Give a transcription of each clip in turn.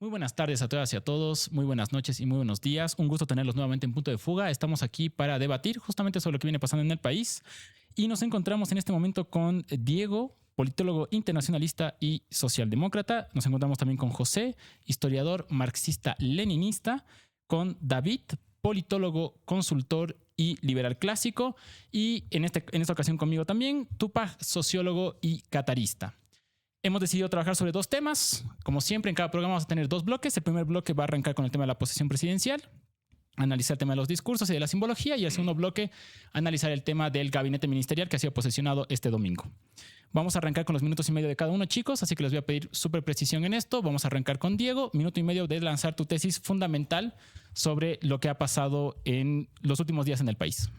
Muy buenas tardes a todas y a todos, muy buenas noches y muy buenos días. Un gusto tenerlos nuevamente en Punto de Fuga. Estamos aquí para debatir justamente sobre lo que viene pasando en el país y nos encontramos en este momento con Diego, politólogo internacionalista y socialdemócrata. Nos encontramos también con José, historiador marxista-leninista, con David, politólogo, consultor y liberal clásico, y en esta ocasión conmigo también, Tupac, sociólogo y catarista. Hemos decidido trabajar sobre dos temas. Como siempre, en cada programa vamos a tener dos bloques. El primer bloque va a arrancar con el tema de la posición presidencial, analizar el tema de los discursos y de la simbología, y el segundo bloque, analizar el tema del gabinete ministerial que ha sido posesionado este domingo. Vamos a arrancar con los minutos y medio de cada uno, chicos, así que les voy a pedir súper precisión en esto. Vamos a arrancar con Diego, minuto y medio de lanzar tu tesis fundamental sobre lo que ha pasado en los últimos días en el país.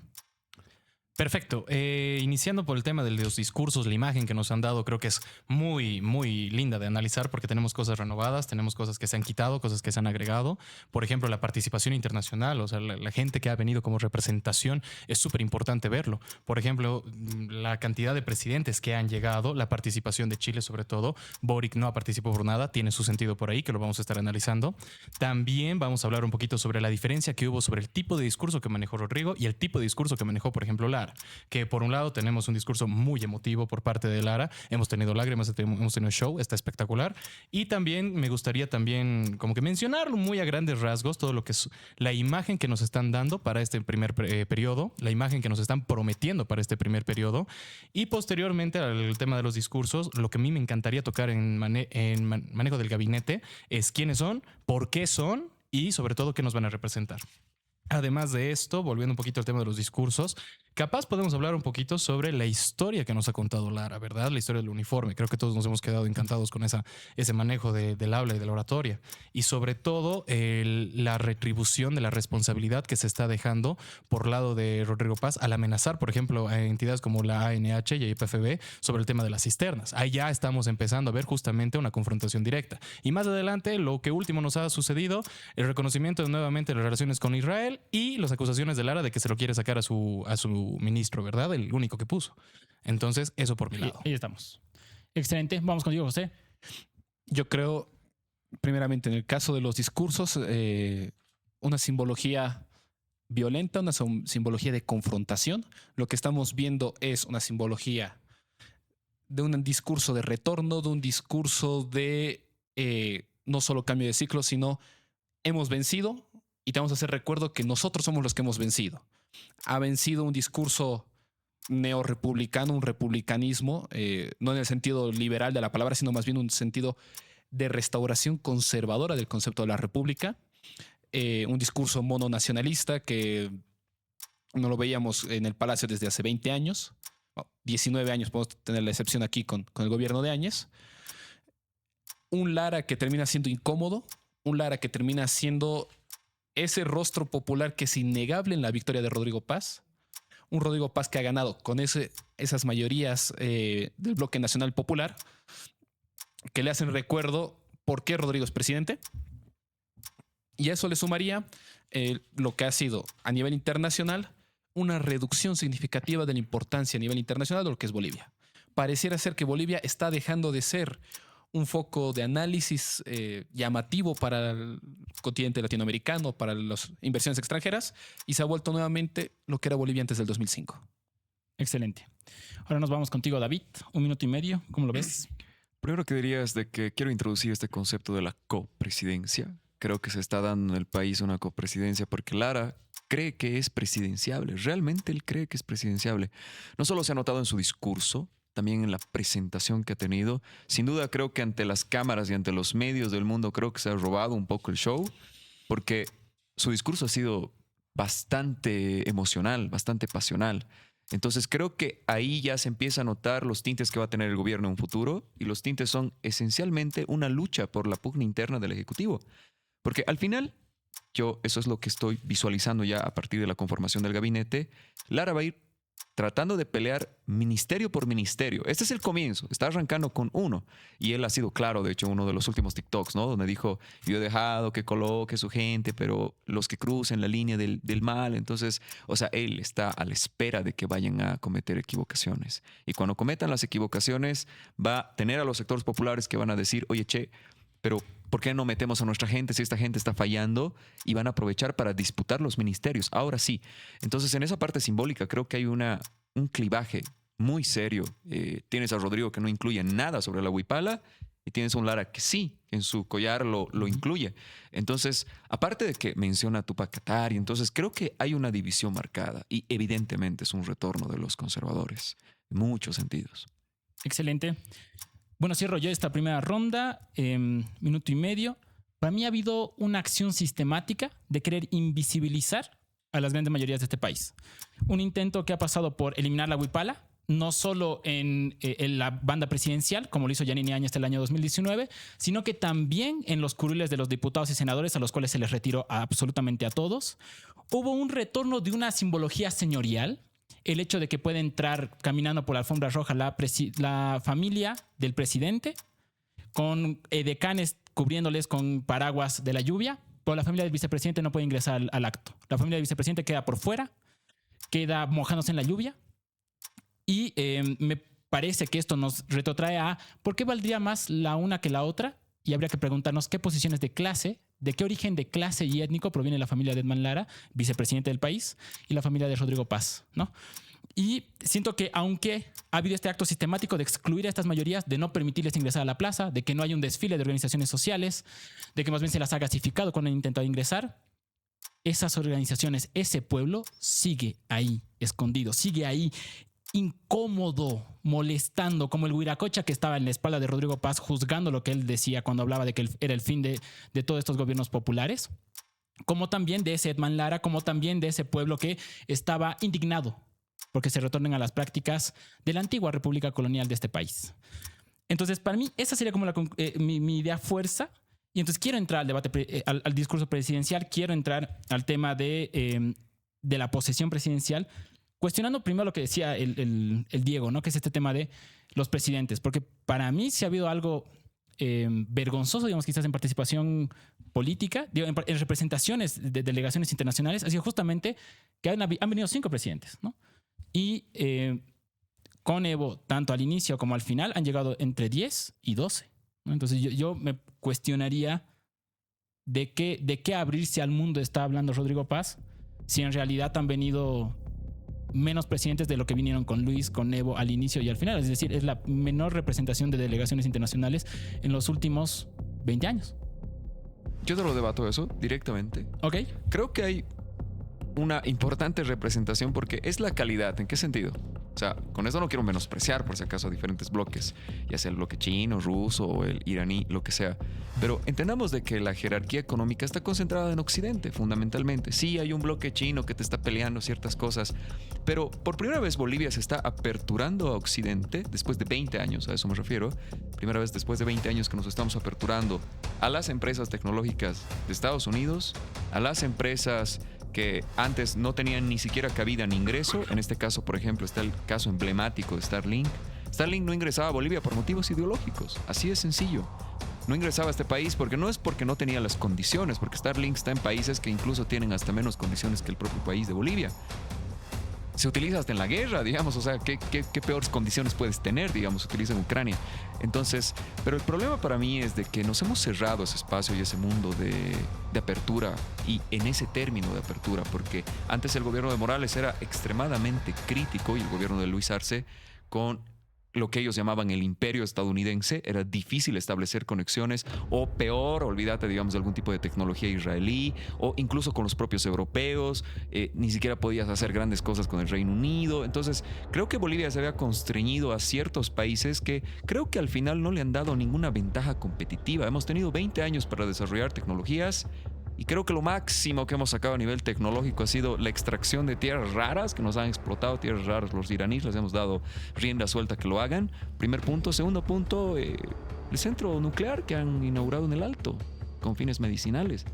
Perfecto. Iniciando por el tema de los discursos, la imagen que nos han dado creo que es muy, muy linda de analizar porque tenemos cosas renovadas, tenemos cosas que se han quitado, cosas que se han agregado. Por ejemplo, la participación internacional, o sea, la gente que ha venido como representación, es súper importante verlo. Por ejemplo, la cantidad de presidentes que han llegado, la participación de Chile sobre todo. Boric no ha participado por nada, tiene su sentido por ahí, que lo vamos a estar analizando. También vamos a hablar un poquito sobre la diferencia que hubo sobre el tipo de discurso que manejó Rodrigo y el tipo de discurso que manejó, por ejemplo, Lara. Que por un lado tenemos un discurso muy emotivo por parte de Lara, hemos tenido lágrimas, hemos tenido show, está espectacular, y también me gustaría también como que mencionarlo muy a grandes rasgos, todo lo que es la imagen que nos están dando para este primer periodo, la imagen que nos están prometiendo para este primer periodo, y posteriormente al tema de los discursos, lo que a mí me encantaría tocar en manejo del gabinete es quiénes son, por qué son y sobre todo qué nos van a representar. Además de esto, volviendo un poquito al tema de los discursos, capaz podemos hablar un poquito sobre la historia que nos ha contado Lara, ¿verdad? La historia del uniforme. Creo que todos nos hemos quedado encantados con ese manejo del habla y de la oratoria. Y sobre todo, la retribución de la responsabilidad que se está dejando por lado de Rodrigo Paz al amenazar, por ejemplo, a entidades como la ANH y IPFB sobre el tema de las cisternas. Ahí ya estamos empezando a ver justamente una confrontación directa. Y más adelante, lo que último nos ha sucedido, el reconocimiento de nuevamente las relaciones con Israel y las acusaciones de Lara de que se lo quiere sacar a su ministro, ¿verdad? El único que puso. Entonces, eso por mi lado. Ahí estamos. Excelente. Vamos contigo, José. Yo creo, primeramente, en el caso de los discursos, una simbología violenta, una simbología de confrontación. Lo que estamos viendo es una simbología de un discurso de retorno, de un discurso de no solo cambio de ciclo, sino hemos vencido y te vamos a hacer recuerdo que nosotros somos los que hemos vencido. Ha vencido un discurso neorepublicano, un republicanismo, no en el sentido liberal de la palabra, sino más bien un sentido de restauración conservadora del concepto de la república. Un discurso mononacionalista que no lo veíamos en el Palacio desde hace 20 años. 19 años, podemos tener la excepción aquí con el gobierno de Áñez. Un Lara que termina siendo incómodo, un Lara que termina siendo ese rostro popular que es innegable en la victoria de Rodrigo Paz. Un Rodrigo Paz que ha ganado con esas mayorías del bloque nacional popular que le hacen recuerdo por qué Rodrigo es presidente. Y a eso le sumaría lo que ha sido a nivel internacional una reducción significativa de la importancia a nivel internacional de lo que es Bolivia. Pareciera ser que Bolivia está dejando de ser un foco de análisis llamativo para el continente latinoamericano, para las inversiones extranjeras, y se ha vuelto nuevamente lo que era Bolivia antes del 2005. Excelente. Ahora nos vamos contigo, David. 1 minuto y medio. ¿Cómo lo ves? Primero que diría es de que quiero introducir este concepto de la copresidencia. Creo que se está dando en el país una copresidencia porque Lara cree que es presidenciable. Realmente él cree que es presidenciable. No solo se ha notado en su discurso, también en la presentación que ha tenido. Sin duda creo que ante las cámaras y ante los medios del mundo creo que se ha robado un poco el show porque su discurso ha sido bastante emocional, bastante pasional. Entonces creo que ahí ya se empieza a notar los tintes que va a tener el gobierno en un futuro y los tintes son esencialmente una lucha por la pugna interna del Ejecutivo. Porque al final, eso es lo que estoy visualizando ya a partir de la conformación del gabinete, Lara va a ir tratando de pelear ministerio por ministerio. Este es el comienzo, está arrancando con uno. Y él ha sido claro, de hecho, uno de los últimos TikToks, ¿no? Donde dijo, yo he dejado que coloque su gente, pero los que crucen la línea del mal. Entonces, o sea, él está a la espera de que vayan a cometer equivocaciones. Y cuando cometan las equivocaciones, va a tener a los sectores populares que van a decir, oye, che, pero ¿Por qué no metemos a nuestra gente si esta gente está fallando? Y van a aprovechar para disputar los ministerios. Ahora sí. Entonces, en esa parte simbólica creo que hay un clivaje muy serio. Tienes a Rodrigo que no incluye nada sobre la huipala y tienes a un Lara que sí, en su collar lo incluye. Entonces, aparte de que menciona a Tupac Katari, entonces creo que hay una división marcada y evidentemente es un retorno de los conservadores en muchos sentidos. Excelente. Bueno, cierro yo esta primera ronda, minuto y medio. Para mí ha habido una acción sistemática de querer invisibilizar a las grandes mayorías de este país. Un intento que ha pasado por eliminar la huipala, no solo en la banda presidencial, como lo hizo Yanine Áñez hasta el año 2019, sino que también en los curules de los diputados y senadores, a los cuales se les retiró absolutamente a todos. Hubo un retorno de una simbología señorial, el hecho de que puede entrar caminando por la alfombra roja la familia del presidente, con edecanes cubriéndoles con paraguas de la lluvia, pero la familia del vicepresidente no puede ingresar al acto. La familia del vicepresidente queda por fuera, queda mojándose en la lluvia. Y me parece que esto nos retrotrae a ¿por qué valdría más la una que la otra? Y habría que preguntarnos qué posiciones de clase, de qué origen de clase y étnico proviene la familia de Edman Lara, vicepresidente del país, y la familia de Rodrigo Paz, ¿no? Y siento que aunque ha habido este acto sistemático de excluir a estas mayorías, de no permitirles ingresar a la plaza, de que no hay un desfile de organizaciones sociales, de que más bien se las ha gasificado cuando han intentado ingresar, esas organizaciones, ese pueblo sigue ahí escondido, sigue ahí incómodo, molestando, como el Huiracocha que estaba en la espalda de Rodrigo Paz juzgando lo que él decía cuando hablaba de que era el fin de todos estos gobiernos populares, como también de ese Edman Lara, como también de ese pueblo que estaba indignado porque se retornen a las prácticas de la antigua república colonial de este país. Entonces, para mí, esa sería como mi idea fuerza. Y entonces quiero entrar al debate, al discurso presidencial, quiero entrar al tema de la posesión presidencial, cuestionando primero lo que decía el Diego, ¿no? Que es este tema de los presidentes. Porque para mí sí ha habido algo vergonzoso, digamos, quizás en participación política, en representaciones de delegaciones internacionales, ha sido justamente que han venido 5 presidentes, ¿no? Y con Evo, tanto al inicio como al final, han llegado entre 10 y 12, ¿no? Entonces yo me cuestionaría de qué abrirse al mundo está hablando Rodrigo Paz, si en realidad han venido menos presidentes de lo que vinieron con Luis, con Evo al inicio y al final. Es decir, es la menor representación de delegaciones internacionales en los últimos 20 años. Yo te lo debato eso directamente. Ok. Creo que hay una importante representación porque es la calidad. ¿En qué sentido? O sea, con eso no quiero menospreciar por si acaso a diferentes bloques, ya sea el bloque chino, ruso o el iraní, lo que sea. Pero entendamos de que la jerarquía económica está concentrada en Occidente, fundamentalmente. Sí, hay un bloque chino que te está peleando ciertas cosas, pero por primera vez Bolivia se está aperturando a Occidente, después de 20 años, a eso me refiero. Primera vez después de 20 años que nos estamos aperturando a las empresas tecnológicas de Estados Unidos, a las empresas que antes no tenían ni siquiera cabida ni ingreso. En este caso, por ejemplo, está el caso emblemático de Starlink. Starlink no ingresaba a Bolivia por motivos ideológicos, así de sencillo. No ingresaba a este país porque no tenía las condiciones, porque Starlink está en países que incluso tienen hasta menos condiciones que el propio país de Bolivia. Se utiliza hasta en la guerra, digamos, o sea, ¿qué peores condiciones puedes tener, digamos, se utiliza en Ucrania? Entonces, pero el problema para mí es de que nos hemos cerrado ese espacio y ese mundo de apertura, y en ese término de apertura, porque antes el gobierno de Morales era extremadamente crítico y el gobierno de Luis Arce con lo que ellos llamaban el imperio estadounidense. Era difícil establecer conexiones, o peor, olvídate, digamos, de algún tipo de tecnología israelí, o incluso con los propios europeos. Ni siquiera podías hacer grandes cosas con el Reino Unido. Entonces, creo que Bolivia se había constreñido a ciertos países que creo que al final no le han dado ninguna ventaja competitiva. Hemos tenido 20 años para desarrollar tecnologías, y creo que lo máximo que hemos sacado a nivel tecnológico ha sido la extracción de tierras raras, que nos han explotado tierras raras los iraníes, les hemos dado rienda suelta que lo hagan. Primer punto. Segundo punto, el centro nuclear que han inaugurado en el Alto, con fines medicinales,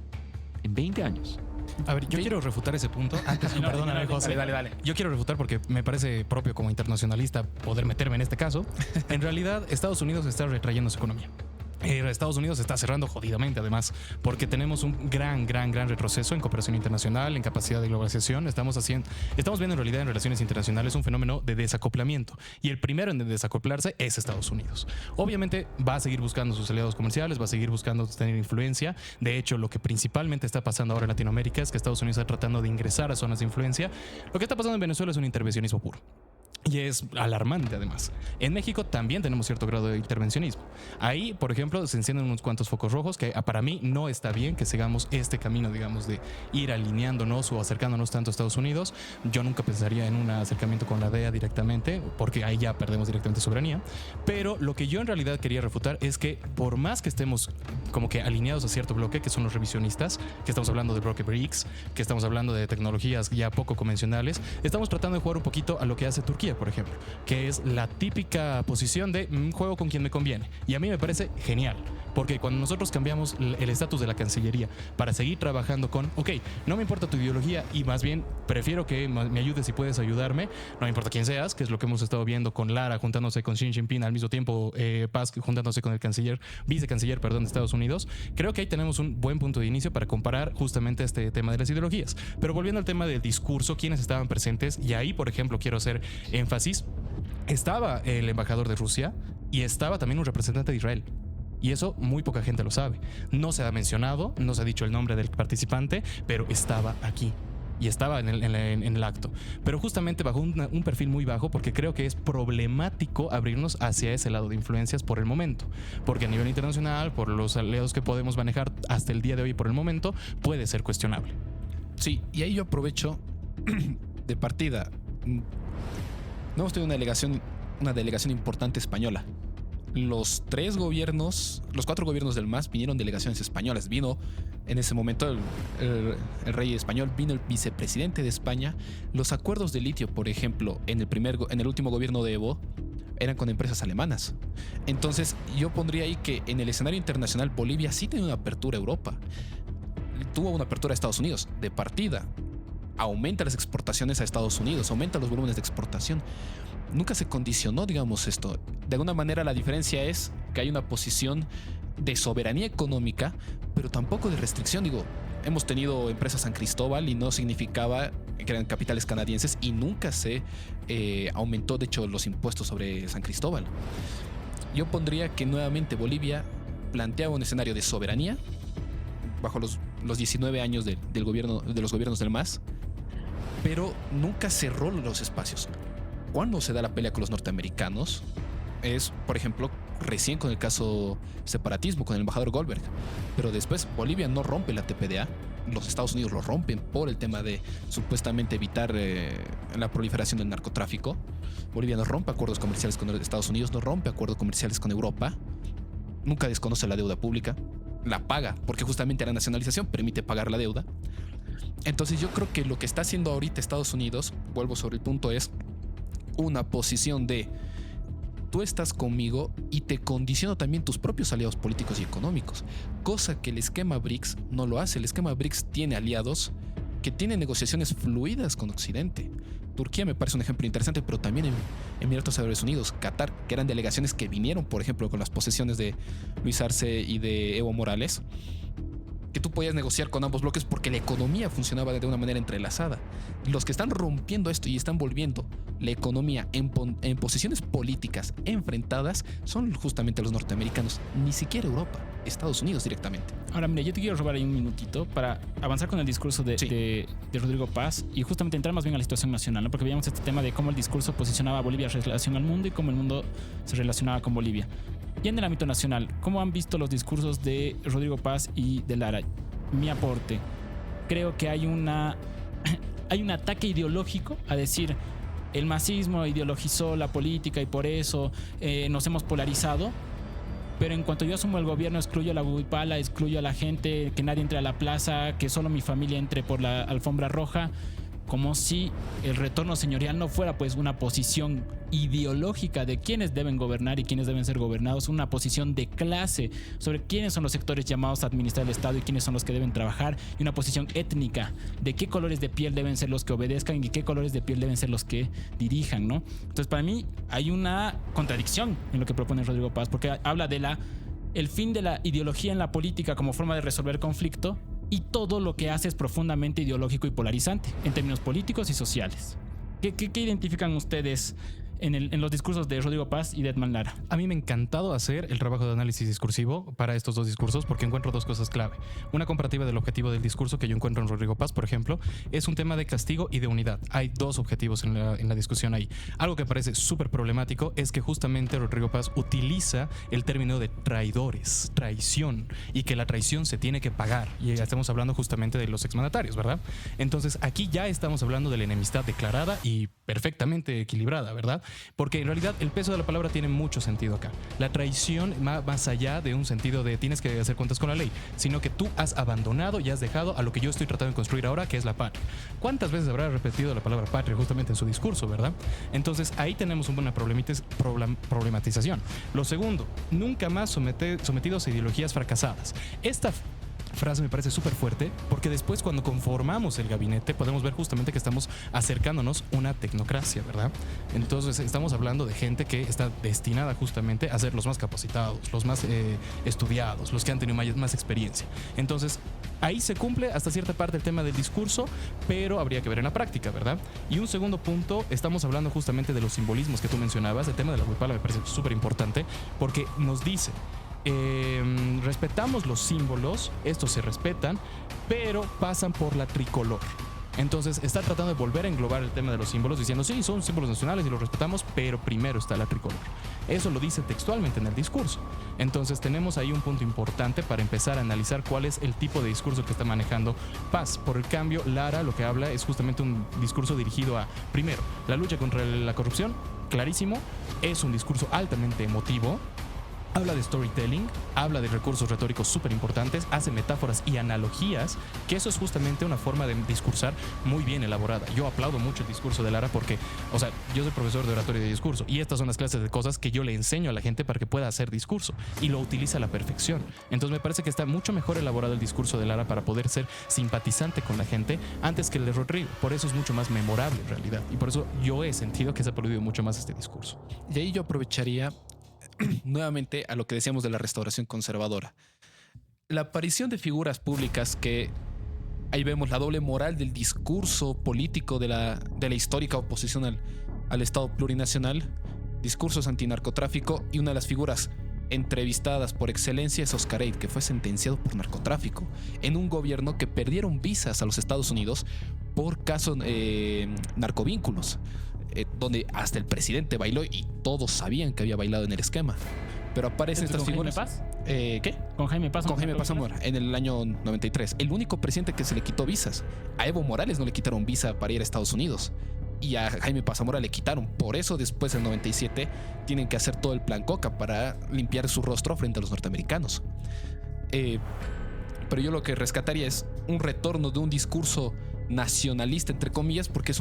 en 20 años. A ver, yo quiero refutar ese punto. Antes, perdóname, José. Dale. Yo quiero refutar porque me parece propio como internacionalista poder meterme en este caso. En realidad, Estados Unidos está retrayendo su economía. Estados Unidos está cerrando jodidamente, además, porque tenemos un gran retroceso en cooperación internacional, en capacidad de globalización. Estamos viendo en realidad en relaciones internacionales un fenómeno de desacoplamiento. Y el primero en desacoplarse es Estados Unidos. Obviamente va a seguir buscando sus aliados comerciales, va a seguir buscando tener influencia. De hecho, lo que principalmente está pasando ahora en Latinoamérica es que Estados Unidos está tratando de ingresar a zonas de influencia. Lo que está pasando en Venezuela es un intervencionismo puro. Y es alarmante, además. En México también tenemos cierto grado de intervencionismo. Ahí, por ejemplo, se encienden unos cuantos focos rojos que para mí no está bien que sigamos este camino, digamos, de ir alineándonos o acercándonos tanto a Estados Unidos. Yo nunca pensaría en un acercamiento con la DEA directamente, porque ahí ya perdemos directamente soberanía. Pero lo que yo en realidad quería refutar es que por más que estemos como que alineados a cierto bloque, que son los revisionistas, que estamos hablando de bloque BRICS, que estamos hablando de tecnologías ya poco convencionales, estamos tratando de jugar un poquito a lo que hace Turquía, por ejemplo, que es la típica posición de juego con quien me conviene. Y a mí me parece genial, porque cuando nosotros cambiamos el estatus de la Cancillería para seguir trabajando con, ok, no me importa tu ideología y más bien prefiero que me ayudes si puedes ayudarme, no me importa quién seas, que es lo que hemos estado viendo con Lara juntándose con Xi Jinping al mismo tiempo, Paz juntándose con el vicecanciller de Estados Unidos. Creo que ahí tenemos un buen punto de inicio para comparar justamente este tema de las ideologías. Pero volviendo al tema del discurso, quiénes estaban presentes, y ahí, por ejemplo, quiero hacer énfasis, estaba el embajador de Rusia y estaba también un representante de Israel. Y eso muy poca gente lo sabe. No se ha mencionado, no se ha dicho el nombre del participante, pero estaba aquí. Y estaba en el acto. Pero justamente bajo un perfil muy bajo, porque creo que es problemático abrirnos hacia ese lado de influencias por el momento. Porque a nivel internacional, por los aliados que podemos manejar hasta el día de hoy por el momento, puede ser cuestionable. Sí, y ahí yo aprovecho de partida. No hemos tenido una delegación importante española. Los 4 gobiernos del MAS vinieron delegaciones españolas. Vino en ese momento el rey español, vino el vicepresidente de España. Los acuerdos de litio, por ejemplo, en el último gobierno de Evo, eran con empresas alemanas. Entonces yo pondría ahí que en el escenario internacional Bolivia sí tiene una apertura a Europa. Tuvo una apertura a Estados Unidos de partida. Aumenta las exportaciones a Estados Unidos, aumenta los volúmenes de exportación. Nunca se condicionó, digamos, esto. De alguna manera la diferencia es que hay una posición de soberanía económica, pero tampoco de restricción. Digo, hemos tenido empresas San Cristóbal y no significaba que eran capitales canadienses y nunca se aumentó, de hecho, los impuestos sobre San Cristóbal. Yo pondría que nuevamente Bolivia planteaba un escenario de soberanía bajo los 19 años de los gobiernos del MAS, pero nunca cerró los espacios. Cuando se da la pelea con los norteamericanos es, por ejemplo, recién con el caso separatismo, con el embajador Goldberg. Pero después Bolivia no rompe la TPDA, los Estados Unidos lo rompen por el tema de supuestamente evitar la proliferación del narcotráfico. Bolivia no rompe acuerdos comerciales con Estados Unidos, no rompe acuerdos comerciales con Europa, nunca desconoce la deuda pública, la paga, porque justamente la nacionalización permite pagar la deuda. Entonces yo creo que lo que está haciendo ahorita Estados Unidos, vuelvo sobre el punto, es una posición de tú estás conmigo y te condiciono también tus propios aliados políticos y económicos, cosa que el esquema BRICS no lo hace. El esquema BRICS tiene aliados que tienen negociaciones fluidas con Occidente. Turquía me parece un ejemplo interesante, pero también en Emiratos Árabes Unidos, Qatar, que eran delegaciones que vinieron, por ejemplo, con las posesiones de Luis Arce y de Evo Morales, que tú podías negociar con ambos bloques porque la economía funcionaba de una manera entrelazada. Los que están rompiendo esto y están volviendo la economía en posiciones políticas enfrentadas son justamente los norteamericanos, ni siquiera Europa, Estados Unidos directamente. Ahora, mira, yo te quiero robar ahí un minutito para avanzar con el discurso de Rodrigo Paz y justamente entrar más bien a la situación nacional, ¿no? Porque veíamos este tema de cómo el discurso posicionaba a Bolivia en relación al mundo y cómo el mundo se relacionaba con Bolivia. Y en el ámbito nacional, ¿cómo han visto los discursos de Rodrigo Paz y de Lara? Mi aporte, creo que hay un ataque ideológico a decir el masismo ideologizó la política y por eso nos hemos polarizado, pero en cuanto yo asumo el gobierno excluyo a la huipala, excluyo a la gente, que nadie entre a la plaza, que solo mi familia entre por la alfombra roja, como si el retorno señorial no fuera pues una posición ideológica de quiénes deben gobernar y quiénes deben ser gobernados, una posición de clase sobre quiénes son los sectores llamados a administrar el Estado y quiénes son los que deben trabajar, y una posición étnica de qué colores de piel deben ser los que obedezcan y qué colores de piel deben ser los que dirijan, ¿no? Entonces para mí hay una contradicción en lo que propone Rodrigo Paz, porque habla de la el fin de la ideología en la política como forma de resolver conflicto, y todo lo que hace es profundamente ideológico y polarizante en términos políticos y sociales. ¿Qué identifican ustedes en los discursos de Rodrigo Paz y de Edman Lara? A mí me ha encantado hacer el trabajo de análisis discursivo para estos dos discursos porque encuentro dos cosas clave. Una comparativa del objetivo del discurso que yo encuentro en Rodrigo Paz, por ejemplo, es un tema de castigo y de unidad. Hay dos objetivos en la discusión ahí. Algo que parece súper problemático es que justamente Rodrigo Paz utiliza el término de traidores, traición, y que la traición se tiene que pagar. Y ya estamos hablando justamente de los exmandatarios, ¿verdad? Entonces aquí ya estamos hablando de la enemistad declarada y perfectamente equilibrada, ¿verdad? Porque en realidad el peso de la palabra tiene mucho sentido acá. La traición va más allá de un sentido de tienes que hacer cuentas con la ley, sino que tú has abandonado y has dejado a lo que yo estoy tratando de construir ahora, que es la patria. ¿Cuántas veces habrá repetido la palabra patria justamente en su discurso, verdad? Entonces ahí tenemos una problematización. Lo segundo, nunca más sometidos a ideologías fracasadas. Esta frase me parece súper fuerte porque después cuando conformamos el gabinete podemos ver justamente que estamos acercándonos a una tecnocracia, ¿verdad? Entonces estamos hablando de gente que está destinada justamente a ser los más capacitados, los más estudiados, los que han tenido más experiencia. Entonces ahí se cumple hasta cierta parte el tema del discurso, pero habría que ver en la práctica, ¿verdad? Y un segundo punto, estamos hablando justamente de los simbolismos que tú mencionabas. El tema de la huipala me parece súper importante porque nos dice respetamos los símbolos, estos se respetan, pero pasan por la tricolor. Entonces está tratando de volver a englobar el tema de los símbolos diciendo sí, son símbolos nacionales y los respetamos, pero primero está la tricolor. Eso lo dice textualmente en el discurso. Entonces tenemos ahí un punto importante para empezar a analizar cuál es el tipo de discurso que está manejando Paz. Por el cambio, Lara lo que habla es justamente un discurso dirigido a, primero, la lucha contra la corrupción, clarísimo, es un discurso altamente emotivo. Habla de storytelling, habla de recursos retóricos súper importantes, hace metáforas y analogías, que eso es justamente una forma de discursar muy bien elaborada. Yo aplaudo mucho el discurso de Lara porque, o sea, yo soy profesor de oratoria y de discurso y estas son las clases de cosas que yo le enseño a la gente para que pueda hacer discurso y lo utiliza a la perfección. Entonces me parece que está mucho mejor elaborado el discurso de Lara para poder ser simpatizante con la gente antes que el de Rodrigo. Por eso es mucho más memorable en realidad y por eso yo he sentido que se ha aplaudido mucho más este discurso. Y ahí yo aprovecharía nuevamente a lo que decíamos de la restauración conservadora. La aparición de figuras públicas que ahí vemos la doble moral del discurso político de la histórica oposición al Estado plurinacional, discursos antinarcotráfico, y una de las figuras entrevistadas por excelencia es Oscar Eid, que fue sentenciado por narcotráfico en un gobierno que perdieron visas a los Estados Unidos por casos narcovínculos. Donde hasta el presidente bailó y todos sabían que había bailado en el esquema. Pero aparecen estas figuras. ¿Con Jaime Paz? ¿Qué? Con Jaime Paz. Con Jaime Paz Zamora, en el año 93. El único presidente que se le quitó visas. A Evo Morales no le quitaron visa para ir a Estados Unidos. Y a Jaime Paz Zamora le quitaron. Por eso después del 97 tienen que hacer todo el plan Coca para limpiar su rostro frente a los norteamericanos. Pero yo lo que rescataría es un retorno de un discurso nacionalista, entre comillas, porque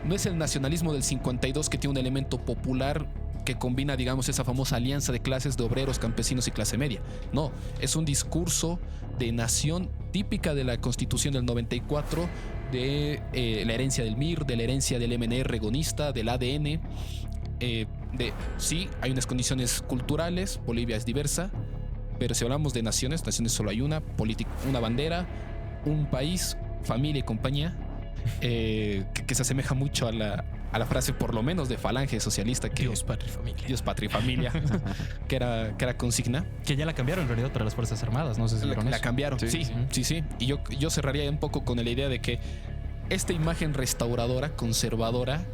no es el nacionalismo del 52 que tiene un elemento popular que combina, digamos, esa famosa alianza de clases de obreros, campesinos y clase media. No, es un discurso de nación típica de la Constitución del 94, de la herencia del MIR, de la herencia del MNR gonista, del ADN. Sí, hay unas condiciones culturales, Bolivia es diversa, pero si hablamos de naciones solo hay una bandera, un país, familia y compañía. Que se asemeja mucho a la frase, por lo menos de Falange Socialista, que Dios, patria y familia. Dios, patria y familia, que era consigna. Que ya la cambiaron en realidad para las Fuerzas Armadas, no sé si vieron La eso. cambiaron, sí. Y yo cerraría un poco con la idea de que esta imagen restauradora, conservadora,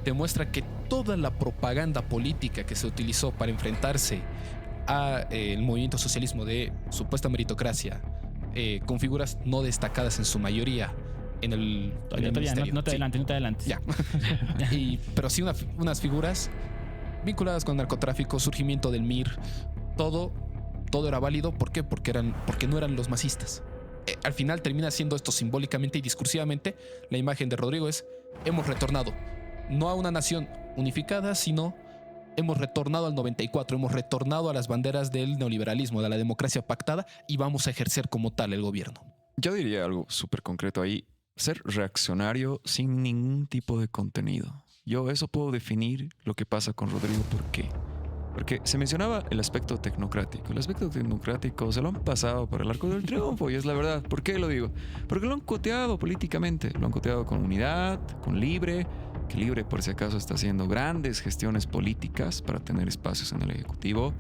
demuestra que toda la propaganda política que se utilizó para enfrentarse al movimiento socialismo de supuesta meritocracia, con figuras no destacadas en su mayoría, en el ministerio. No te adelantes. Ya. Pero sí unas figuras vinculadas con el narcotráfico, surgimiento del MIR, todo era válido. ¿Por qué? Porque no eran los masistas. Al final termina siendo esto simbólicamente y discursivamente. La imagen de Rodrigo es: hemos retornado no a una nación unificada, sino hemos retornado al 94, hemos retornado a las banderas del neoliberalismo, de la democracia pactada, y vamos a ejercer como tal el gobierno. Yo diría algo súper concreto ahí: ser reaccionario sin ningún tipo de contenido. Yo eso puedo definir lo que pasa con Rodrigo. ¿Por qué? Porque se mencionaba el aspecto tecnocrático. El aspecto tecnocrático se lo han pasado por el arco del triunfo y es la verdad. ¿Por qué lo digo? Porque lo han coteado políticamente. Lo han coteado con Unidad, con Libre, que Libre por si acaso está haciendo grandes gestiones políticas para tener espacios en el Ejecutivo.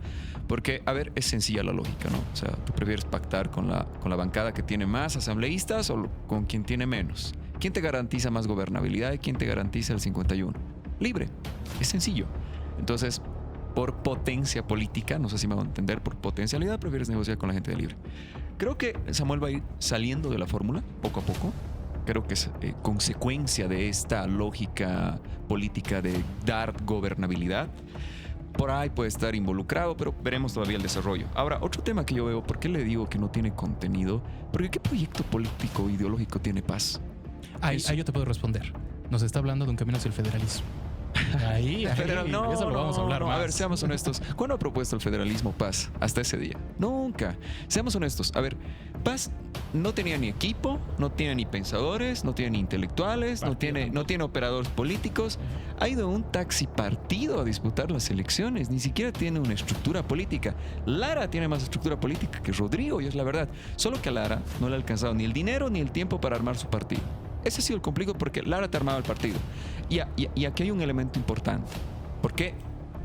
Porque, a ver, es sencilla la lógica, ¿no? O sea, tú prefieres pactar con la bancada que tiene más asambleístas o con quien tiene menos. ¿Quién te garantiza más gobernabilidad y quién te garantiza el 51? Libre. Es sencillo. Entonces, por potencia política, no sé si me van a entender, por potencialidad prefieres negociar con la gente de Libre. Creo que Samuel va a ir saliendo de la fórmula poco a poco. Creo que es consecuencia de esta lógica política de dar gobernabilidad. Por ahí puede estar involucrado, pero veremos todavía el desarrollo. Ahora, otro tema que yo veo, ¿por qué le digo que no tiene contenido? Porque ¿qué proyecto político o ideológico tiene Paz? Ahí yo te puedo responder. Nos está hablando de un camino hacia el federalismo. Ahí, No, eso lo vamos a hablar más. A ver, seamos honestos. ¿Cuándo ha propuesto el federalismo Paz hasta ese día? Nunca. Seamos honestos. A ver, Paz no tenía ni equipo, no tiene ni pensadores, no tiene ni intelectuales, no tiene operadores políticos. Ha ido a un taxi partido a disputar las elecciones. Ni siquiera tiene una estructura política. Lara tiene más estructura política que Rodrigo, y es la verdad. Solo que a Lara no le ha alcanzado ni el dinero ni el tiempo para armar su partido. Ese ha sido el conflicto porque Lara te armaba el partido. Y aquí hay un elemento importante. ¿Por qué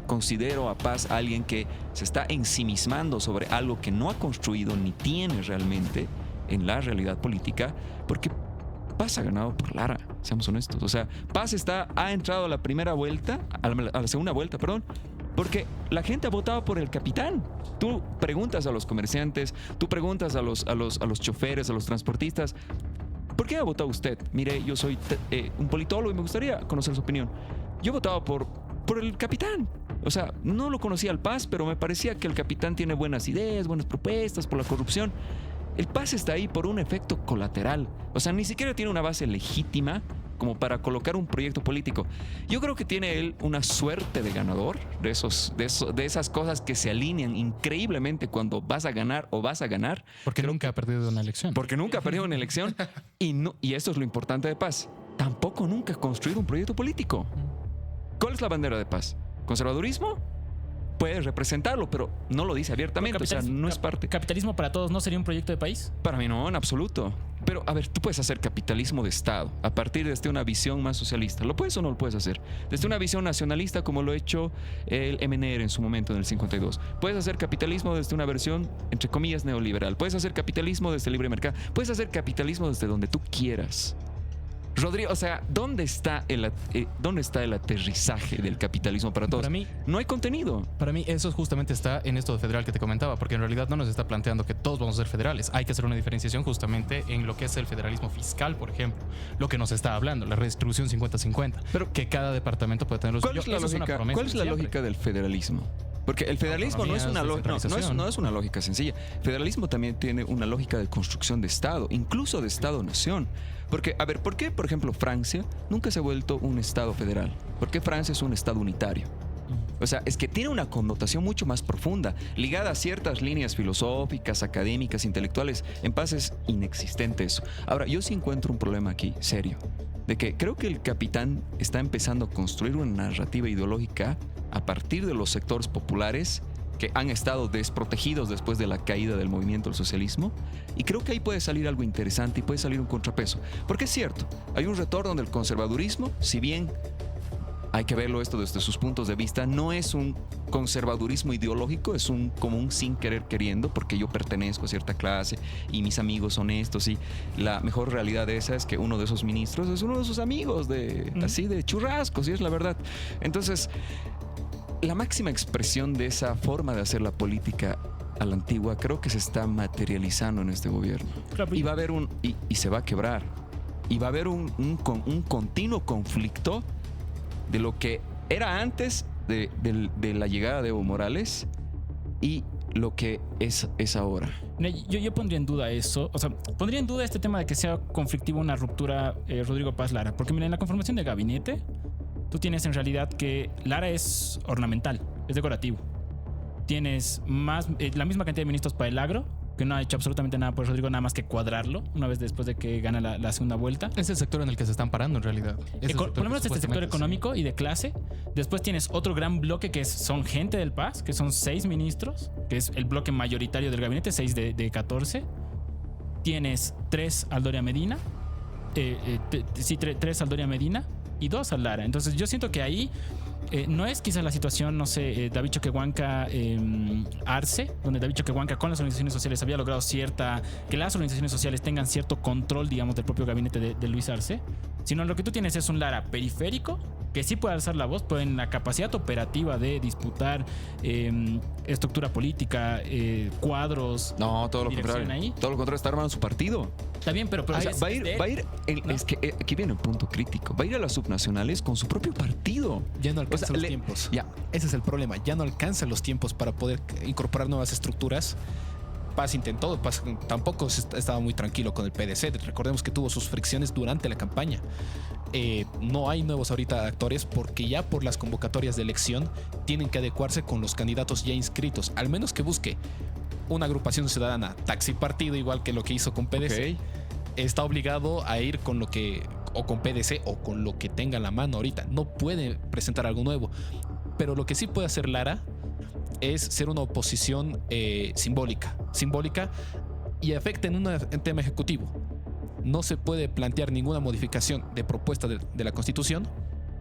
considero a Paz alguien que se está ensimismando sobre algo que no ha construido ni tiene realmente en la realidad política? Porque Paz ha ganado por Lara, seamos honestos. O sea, Paz ha entrado a la primera vuelta, a la segunda vuelta, perdón, porque la gente ha votado por el capitán. Tú preguntas a los comerciantes, tú preguntas a los choferes, a los transportistas, ¿por qué ha votado usted? Mire, yo soy un politólogo y me gustaría conocer su opinión. Yo he votado por el capitán. O sea, no lo conocía al Paz, pero me parecía que el capitán tiene buenas ideas, buenas propuestas por la corrupción. El Paz está ahí por un efecto colateral. O sea, ni siquiera tiene una base legítima como para colocar un proyecto político. Yo creo que tiene él una suerte de ganador, de esas cosas que se alinean increíblemente cuando vas a ganar o vas a ganar. Porque nunca ha perdido una elección. Porque nunca ha perdido una elección. Y esto es lo importante de Paz. Tampoco nunca ha construido un proyecto político. ¿Cuál es la bandera de Paz? ¿Conservadurismo? Puede representarlo, pero no lo dice abiertamente. O sea, no es parte. ¿Capitalismo para todos no sería un proyecto de país? Para mí no, en absoluto. Pero, a ver, tú puedes hacer capitalismo de Estado a partir de una visión más socialista. ¿Lo puedes o no lo puedes hacer? Desde una visión nacionalista, como lo ha hecho el MNR en su momento, en el 52. Puedes hacer capitalismo desde una versión, entre comillas, neoliberal. Puedes hacer capitalismo desde el libre mercado. Puedes hacer capitalismo desde donde tú quieras. Rodrigo, o sea, ¿dónde está el aterrizaje del capitalismo para todos? Para mí, no hay contenido. Para mí eso justamente está en esto de federal que te comentaba, porque en realidad no nos está planteando que todos vamos a ser federales. Hay que hacer una diferenciación justamente en lo que es el federalismo fiscal, por ejemplo. Lo que nos está hablando, la redistribución 50-50. Pero que cada departamento puede tener los ¿Cuál es la lógica del federalismo? Porque el federalismo no es una lógica sencilla. El federalismo también tiene una lógica de construcción de Estado, incluso de Estado-nación. Porque, a ver, ¿por qué, por ejemplo, Francia nunca se ha vuelto un Estado federal? ¿Por qué Francia es un Estado unitario? O sea, es que tiene una connotación mucho más profunda, ligada a ciertas líneas filosóficas, académicas, intelectuales. En Paz es inexistente eso. Ahora, yo sí encuentro un problema aquí, serio, de que creo que el capitán está empezando a construir una narrativa ideológica a partir de los sectores populares que han estado desprotegidos después de la caída del movimiento del socialismo, y creo que ahí puede salir algo interesante y puede salir un contrapeso, porque es cierto, hay un retorno del conservadurismo, si bien hay que verlo esto desde sus puntos de vista, no es un conservadurismo ideológico, es como un sin querer queriendo, porque yo pertenezco a cierta clase y mis amigos son estos, y la mejor realidad de esa es que uno de esos ministros es uno de sus amigos así de churrascos, y es la verdad. Entonces, la máxima expresión de esa forma de hacer la política a la antigua creo que se está materializando en este gobierno. Claro, y va a haber y se va a quebrar. Y va a haber un continuo conflicto de lo que era antes de la llegada de Evo Morales y lo que es ahora. Yo pondría en duda eso. O sea, pondría en duda este tema de que sea conflictivo una ruptura Rodrigo Paz Lara. Porque mira, en la conformación de gabinete tú tienes en realidad que Lara es ornamental, es decorativo. Tienes la misma cantidad de ministros para el agro que no ha hecho absolutamente nada por Rodrigo, nada más que cuadrarlo una vez después de que gana la segunda vuelta. Es el sector en el que se están parando en realidad. Por lo menos este sector económico y de clase. Después tienes otro gran bloque que son gente del PAS, que son 6 ministros, que es el bloque mayoritario del gabinete, 6 de 14. Tienes 3 al Doria Medina, 3 al Doria Medina y 2 al Lara. Entonces yo siento que ahí no es quizás la situación, no sé, David Choquehuanca Arce, donde David Choquehuanca con las organizaciones sociales había logrado que las organizaciones sociales tengan cierto control, digamos, del propio gabinete de Luis Arce, sino lo que tú tienes es un Lara periférico que sí puede alzar la voz, pero en la capacidad operativa de disputar estructura política, cuadros. No, todo lo contrario. Ahí. Todo lo contrario, está armando su partido. Está bien, pero O sea, va a ir ¿no? Es que aquí viene el punto crítico. Va a ir a las subnacionales con su propio partido. Ya no alcanza los tiempos. Ya. Ese es el problema. Ya no alcanza los tiempos para poder incorporar nuevas estructuras. Paz intentó, Paz tampoco estaba muy tranquilo con el PDC. Recordemos que tuvo sus fricciones durante la campaña. No hay nuevos ahorita actores porque ya por las convocatorias de elección tienen que adecuarse con los candidatos ya inscritos. Al menos que busque una agrupación ciudadana, taxi partido, igual que lo que hizo con PDC. Okay. Está obligado a ir con lo que, o con PDC, o con lo que tenga a la mano ahorita. No puede presentar algo nuevo. Pero lo que sí puede hacer Lara es ser una oposición simbólica y afecta en un tema ejecutivo. No se puede plantear ninguna modificación de propuesta de la Constitución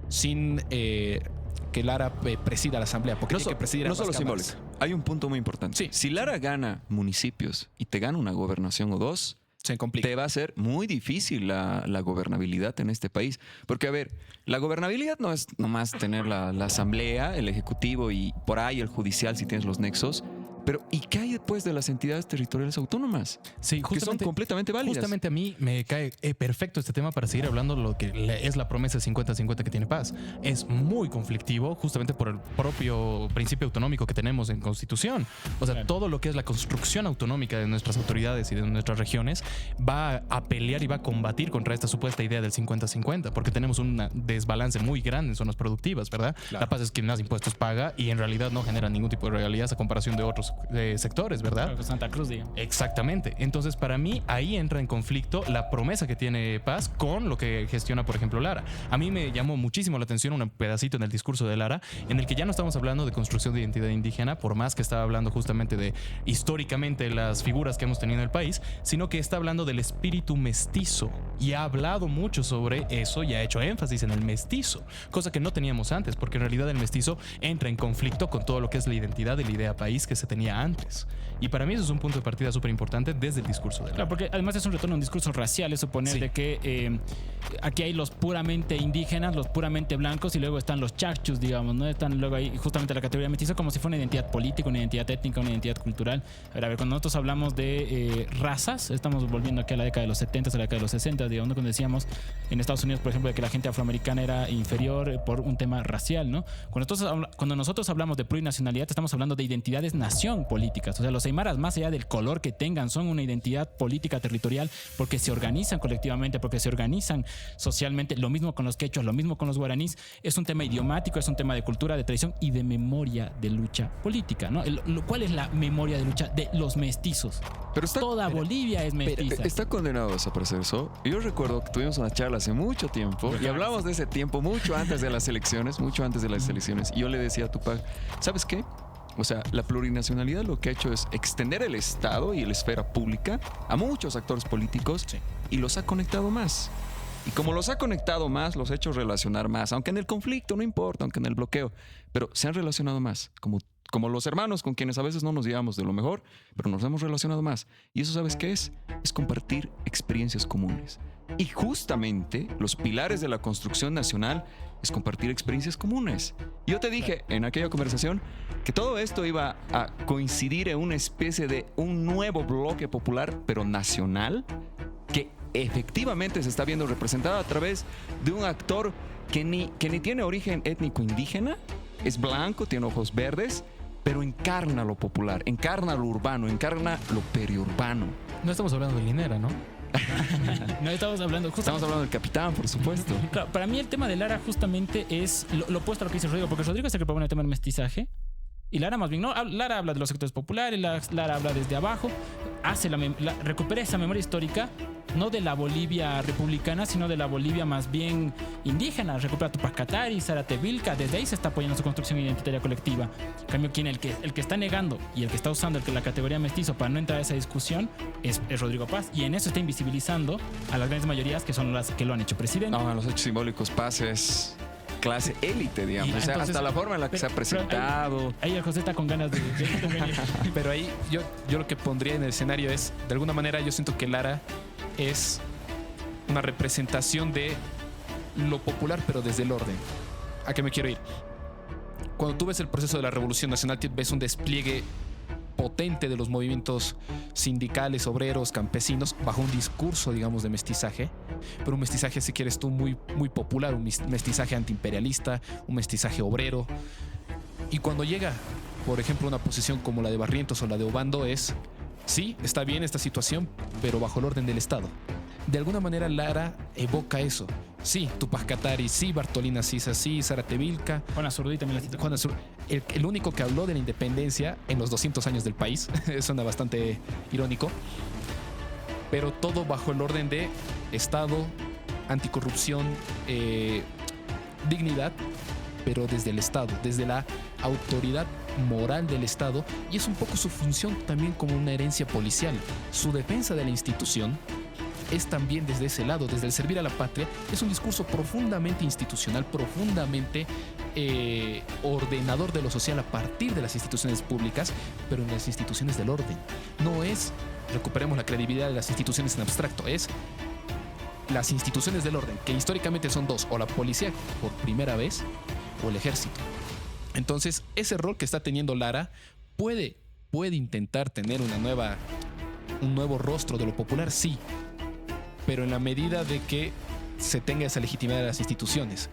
sin que Lara presida la Asamblea, porque tiene que presidir no ambas solo cámaras. simbólica. Hay un punto muy importante. Sí. Si Lara gana municipios y te gana una gobernación o 2, Se complica. te va a ser muy difícil la gobernabilidad en este país. Porque, a ver, la gobernabilidad no es nomás tener la asamblea, el ejecutivo y por ahí el judicial si tienes los nexos. Pero, ¿y qué hay después de las entidades territoriales autónomas? Sí, Que son completamente válidas. Justamente a mí me cae perfecto este tema para seguir hablando de lo que es la promesa 50-50 que tiene Paz. Es muy conflictivo justamente por el propio principio autonómico que tenemos en Constitución. O sea, Claro. todo lo que es la construcción autonómica de nuestras autoridades y de nuestras regiones va a pelear y va a combatir contra esta supuesta idea del 50-50 porque tenemos un desbalance muy grande en zonas productivas, ¿verdad? Claro. La Paz es quien más impuestos paga y en realidad no genera ningún tipo de regalías a comparación de otros sectores, ¿verdad? Claro, Santa Cruz, digamos. Exactamente. Entonces, para mí, ahí entra en conflicto la promesa que tiene Paz con lo que gestiona, por ejemplo, Lara. A mí me llamó muchísimo la atención un pedacito en el discurso de Lara, en el que ya no estamos hablando de construcción de identidad indígena, por más que estaba hablando justamente de históricamente las figuras que hemos tenido en el país, sino que está hablando del espíritu mestizo. Y ha hablado mucho sobre eso y ha hecho énfasis en el mestizo, cosa que no teníamos antes, porque en realidad el mestizo entra en conflicto con todo lo que es la identidad y la idea país que se tenía antes. Y para mí eso es un punto de partida súper importante desde el discurso de Lara. Claro, porque además es un retorno a un discurso racial, es suponer Sí. de que aquí hay los puramente indígenas, los puramente blancos y luego están los chachus, digamos, ¿no? Están luego ahí justamente la categoría mestizo como si fuera una identidad política, una identidad étnica, una identidad cultural. A ver, cuando nosotros hablamos de razas, estamos volviendo aquí a la década de los 70, a la década de los 60, digamos, ¿no? Cuando decíamos en Estados Unidos, por ejemplo, de que la gente afroamericana era inferior por un tema racial, ¿no? Cuando nosotros hablamos de plurinacionalidad, estamos hablando de identidades nación políticas. O sea, los aymaras, más allá del color que tengan, son una identidad política territorial porque se organizan colectivamente, porque se organizan socialmente. Lo mismo con los quechuas, lo mismo con los guaraníes. Es un tema idiomático, es un tema de cultura, de tradición y de memoria de lucha política, ¿no? ¿Cuál es la memoria de lucha de los mestizos? Pero Toda Bolivia es mestiza. está condenado a desaparecer eso. Yo recuerdo que tuvimos una charla hace mucho tiempo y hablamos de ese tiempo mucho antes de las elecciones, Y yo le decía a Tupac, ¿sabes qué? O sea, la plurinacionalidad lo que ha hecho es extender el Estado y la esfera pública a muchos actores políticos y los ha conectado más. Y como los ha conectado más, los ha hecho relacionar más, aunque en el conflicto, no importa, aunque en el bloqueo, pero se han relacionado más, como los hermanos con quienes a veces no nos llevamos de lo mejor, pero nos hemos relacionado más. Y eso, ¿sabes qué es? Es compartir experiencias comunes. Y justamente los pilares de la construcción nacional es compartir experiencias comunes. Yo te dije en aquella conversación que todo esto iba a coincidir en una especie de un nuevo bloque popular, pero nacional, que efectivamente se está viendo representado a través de un actor que ni tiene origen étnico indígena, es blanco, tiene ojos verdes, pero encarna lo popular, encarna lo urbano, encarna lo periurbano. No estamos hablando de Linera, ¿no? No estamos hablando Estamos hablando del capitán, por supuesto. Claro, para mí el tema de Lara justamente es lo opuesto a lo que dice Rodrigo, porque Rodrigo es el que propone el tema del mestizaje y Lara más bien no. Lara habla de los sectores populares, Lara habla desde abajo. recupera esa memoria histórica, no de la Bolivia republicana, sino de la Bolivia más bien indígena. Recupera Tupac Katari, Zárate Vilca, desde ahí se está apoyando su construcción identitaria colectiva. En cambio, el que está negando y el que está usando la categoría mestizo para no entrar a esa discusión es Rodrigo Paz, y en eso está invisibilizando a las grandes mayorías que son las que lo han hecho presidente. No, en los hechos simbólicos Paz es clase élite, digamos. Y O sea, entonces, hasta la forma en la que se ha presentado. Ahí el José está con ganas de intervenir. Pero ahí yo lo que pondría en el escenario es, de alguna manera yo siento que Lara es una representación de lo popular, pero desde el orden. ¿A qué me quiero ir? Cuando tú ves el proceso de la Revolución Nacional, ves un despliegue potente de los movimientos sindicales, obreros, campesinos, bajo un discurso, digamos, de mestizaje, pero un mestizaje, si quieres tú, muy, muy popular, un mestizaje antiimperialista, un mestizaje obrero. Y cuando llega, por ejemplo, una posición como la de Barrientos o la de Obando es, sí, está bien esta situación, pero bajo el orden del Estado. De alguna manera Lara evoca eso. Sí, Tupac Katari, sí, Bartolina Sisa, sí, Zárate Vilca. Juan Azurduy también la citó. Juan Azur, el único que habló de la independencia en los 200 años del país. Suena bastante irónico. Pero todo bajo el orden de Estado, anticorrupción, dignidad, pero desde el Estado, desde la autoridad moral del Estado, y es un poco su función también como una herencia policial. Su defensa de la institución es también desde ese lado, desde el servir a la patria. Es un discurso profundamente institucional, profundamente ordenador de lo social a partir de las instituciones públicas, pero en las instituciones del orden. No es recuperemos la credibilidad de las instituciones en abstracto, es las instituciones del orden, que históricamente son dos, o la policía por primera vez, o el ejército. Entonces, ese rol que está teniendo Lara puede intentar tener un nuevo rostro de lo popular, sí, pero en la medida de que se tenga esa legitimidad de las instituciones,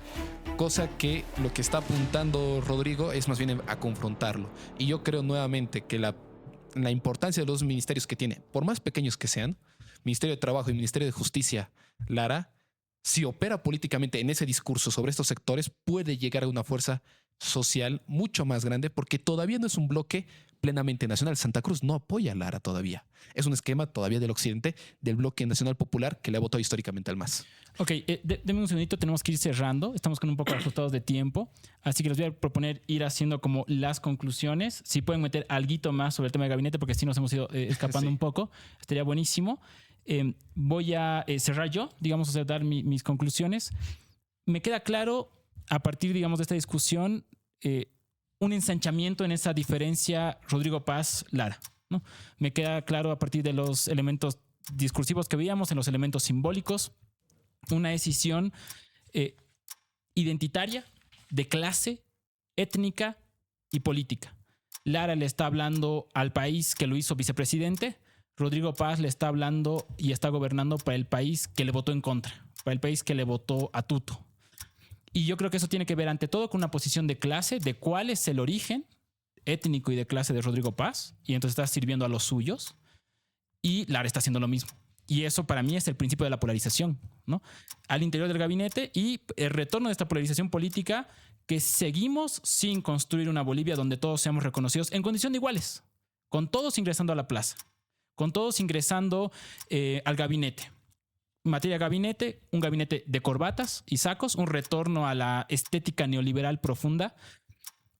cosa que lo que está apuntando Rodrigo es más bien a confrontarlo. Y yo creo nuevamente que la importancia de los ministerios que tiene, por más pequeños que sean, Ministerio de Trabajo y Ministerio de Justicia, Lara, si opera políticamente en ese discurso sobre estos sectores, puede llegar a una fuerza social mucho más grande, porque todavía no es un bloque plenamente nacional. Santa Cruz no apoya a Lara todavía. Es un esquema todavía del occidente, del bloque nacional popular que le ha votado históricamente al MAS. Ok, deme un segundito, tenemos que ir cerrando. Estamos con un poco ajustados de tiempo, así que les voy a proponer ir haciendo como las conclusiones. Si pueden meter alguito más sobre el tema de gabinete, porque si nos hemos ido escapando Sí. un poco, estaría buenísimo. Voy a cerrar yo, digamos, o sea, dar mis conclusiones. Me queda claro, a partir, digamos, de esta discusión, un ensanchamiento en esa diferencia Rodrigo Paz-Lara, ¿no? Me queda claro a partir de los elementos discursivos que veíamos, en los elementos simbólicos, una decisión identitaria, de clase, étnica y política. Lara le está hablando al país que lo hizo vicepresidente. Rodrigo Paz le está hablando y está gobernando para el país que le votó en contra, para el país que le votó a tuto. Y yo creo que eso tiene que ver ante todo con una posición de clase, de cuál es el origen étnico y de clase de Rodrigo Paz, y entonces está sirviendo a los suyos, y Lara está haciendo lo mismo. Y eso para mí es el principio de la polarización, ¿no? Al interior del gabinete, y el retorno de esta polarización política, que seguimos sin construir una Bolivia donde todos seamos reconocidos en condición de iguales, con todos ingresando a la plaza, con todos ingresando al gabinete. En materia de gabinete, un gabinete de corbatas y sacos, un retorno a la estética neoliberal profunda,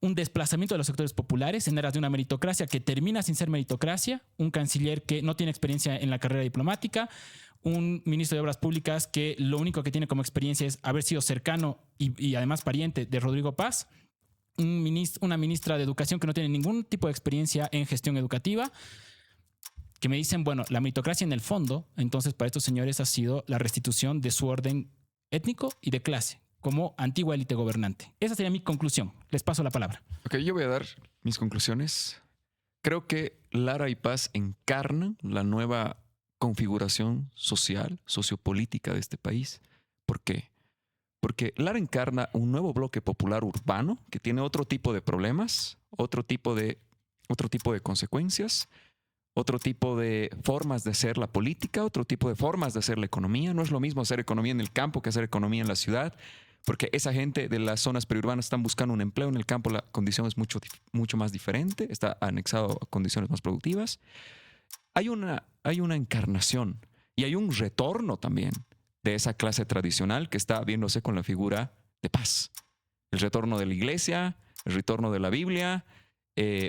un desplazamiento de los sectores populares en aras de una meritocracia que termina sin ser meritocracia, un canciller que no tiene experiencia en la carrera diplomática, un ministro de Obras Públicas que lo único que tiene como experiencia es haber sido cercano y además pariente de Rodrigo Paz, una ministra de Educación que no tiene ningún tipo de experiencia en gestión educativa, que me dicen, bueno, la meritocracia en el fondo, entonces para estos señores ha sido la restitución de su orden étnico y de clase, como antigua élite gobernante. Esa sería mi conclusión. Les paso la palabra. Ok, yo voy a dar mis conclusiones. Creo que Lara y Paz encarnan la nueva configuración social, sociopolítica de este país. ¿Por qué? Porque Lara encarna un nuevo bloque popular urbano que tiene otro tipo de problemas, otro tipo de consecuencias, otro tipo de formas de hacer la política, otro tipo de formas de hacer la economía. No es lo mismo hacer economía en el campo que hacer economía en la ciudad, porque esa gente de las zonas periurbanas están buscando un empleo. En el campo la condición es mucho más diferente, está anexado a condiciones más productivas. hay una encarnación y hay un retorno también de esa clase tradicional que está viéndose con la figura de paz. El retorno de la iglesia, el retorno de la Biblia.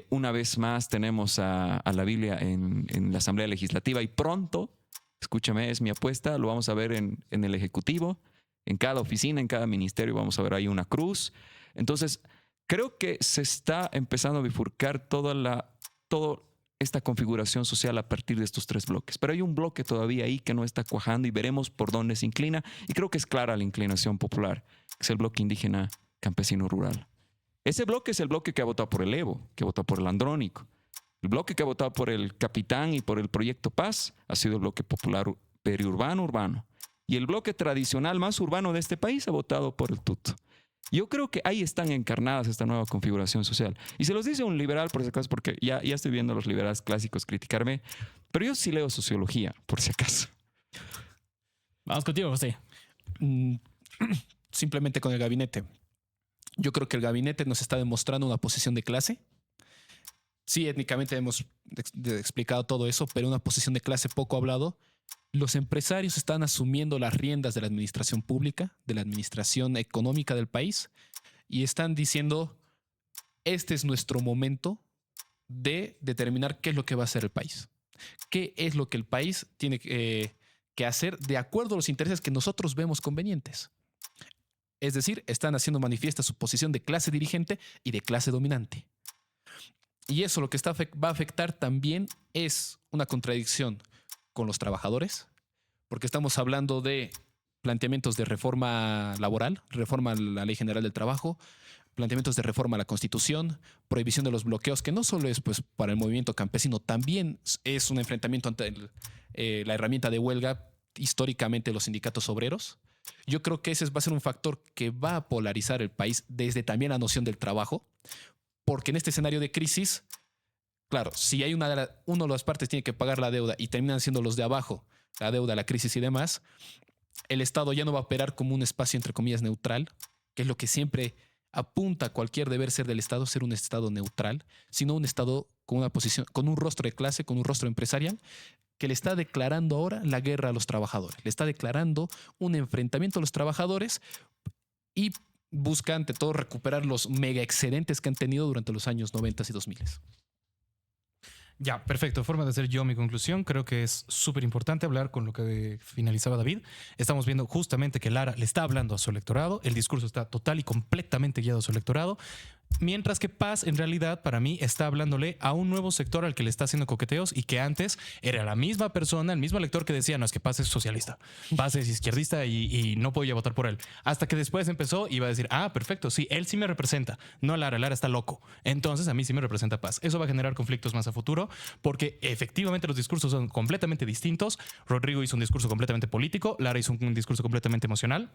Una vez más tenemos a la Biblia en la Asamblea Legislativa y pronto, escúchame, es mi apuesta, lo vamos a ver en el Ejecutivo, en cada oficina, en cada ministerio vamos a ver ahí una cruz. Entonces, creo que se está empezando a bifurcar toda esta configuración social a partir de estos 3 bloques. Pero hay un bloque todavía ahí que no está cuajando y veremos por dónde se inclina. Y creo que es clara la inclinación popular, que es el bloque indígena campesino rural. Ese bloque es el bloque que ha votado por el Evo, que ha votado por el Andrónico. El bloque que ha votado por el Capitán y por el Proyecto Paz ha sido el bloque popular periurbano urbano. Y el bloque tradicional más urbano de este país ha votado por el Tuto. Yo creo que ahí están encarnadas esta nueva configuración social. Y se los dice un liberal, por si acaso, porque ya estoy viendo a los liberales clásicos criticarme, pero yo sí leo sociología, por si acaso. Vamos contigo, José. Simplemente con el gabinete. Yo creo que el gabinete nos está demostrando una posición de clase. Sí, étnicamente hemos explicado todo eso, pero una posición de clase poco hablado. Los empresarios están asumiendo las riendas de la administración pública, de la administración económica del país, y están diciendo, este es nuestro momento de determinar qué es lo que va a hacer el país. Qué es lo que el país tiene que hacer de acuerdo a los intereses que nosotros vemos convenientes. Es decir, están haciendo manifiesta su posición de clase dirigente y de clase dominante. Y eso lo que va a afectar también es una contradicción con los trabajadores, porque estamos hablando de planteamientos de reforma laboral, reforma a la Ley General del Trabajo, planteamientos de reforma a la Constitución, prohibición de los bloqueos, que no solo es pues, para el movimiento campesino, también es un enfrentamiento ante la herramienta de huelga, históricamente los sindicatos obreros. Yo creo que ese va a ser un factor que va a polarizar el país desde también la noción del trabajo, porque en este escenario de crisis, claro, si hay una de las partes tiene que pagar la deuda y terminan siendo los de abajo, la deuda, la crisis y demás, el Estado ya no va a operar como un espacio entre comillas neutral, que es lo que siempre apunta a cualquier deber ser del Estado, ser un Estado neutral, sino un Estado con una posición, con un rostro de clase, con un rostro empresarial, que le está declarando ahora la guerra a los trabajadores, le está declarando un enfrentamiento a los trabajadores y busca ante todo recuperar los mega excedentes que han tenido durante los años 90 y 2000. Ya, perfecto. Forma de hacer yo mi conclusión. Creo que es súper importante hablar con lo que finalizaba David. Estamos viendo justamente que Lara le está hablando a su electorado. El discurso está total y completamente guiado a su electorado. Mientras que Paz, en realidad, para mí, está hablándole a un nuevo sector al que le está haciendo coqueteos y que antes era la misma persona, el mismo elector que decía, no, es que Paz es socialista, Paz es izquierdista y no puedo ya votar por él. Hasta que después empezó y iba a decir, ah, perfecto, sí, él sí me representa. No Lara, Lara está loco. Entonces a mí sí me representa Paz. Eso va a generar conflictos más a futuro porque efectivamente los discursos son completamente distintos. Rodrigo hizo un discurso completamente político, Lara hizo un discurso completamente emocional.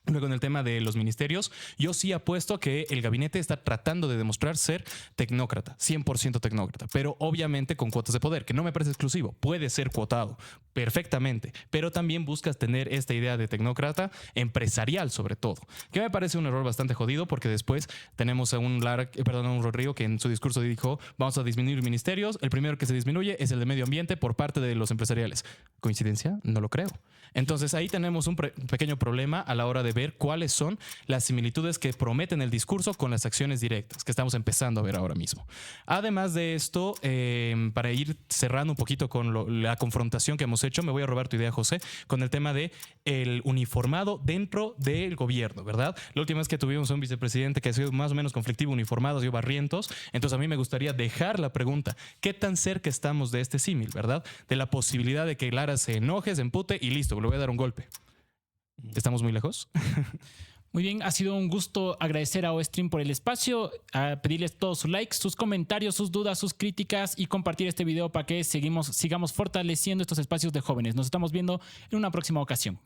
Luego en el tema de los ministerios, yo sí apuesto que el gabinete está tratando de demostrar ser tecnócrata, 100% tecnócrata, pero obviamente con cuotas de poder, que no me parece exclusivo, puede ser cuotado perfectamente, pero también buscas tener esta idea de tecnócrata empresarial sobre todo, que me parece un error bastante jodido porque después tenemos a un Rodrigo que en su discurso dijo, vamos a disminuir ministerios, el primero que se disminuye es el de medio ambiente por parte de los empresariales. ¿Coincidencia? No lo creo. Entonces ahí tenemos un pequeño problema a la hora de ver cuáles son las similitudes que prometen el discurso con las acciones directas que estamos empezando a ver ahora mismo. Además de esto, para ir cerrando un poquito con la confrontación que hemos hecho, me voy a robar tu idea, José, con el tema de el uniformado dentro del gobierno, ¿verdad? La última vez que tuvimos un vicepresidente que ha sido más o menos conflictivo, uniformados y barrientos, entonces a mí me gustaría dejar la pregunta, ¿qué tan cerca estamos de este símil, verdad? De la posibilidad de que Lara se enoje, se empute y listo, le voy a dar un golpe. ¿Estamos muy lejos? Muy bien, ha sido un gusto agradecer a OStream por el espacio, a pedirles todos sus likes, sus comentarios, sus dudas, sus críticas y compartir este video para que sigamos fortaleciendo estos espacios de jóvenes. Nos estamos viendo en una próxima ocasión.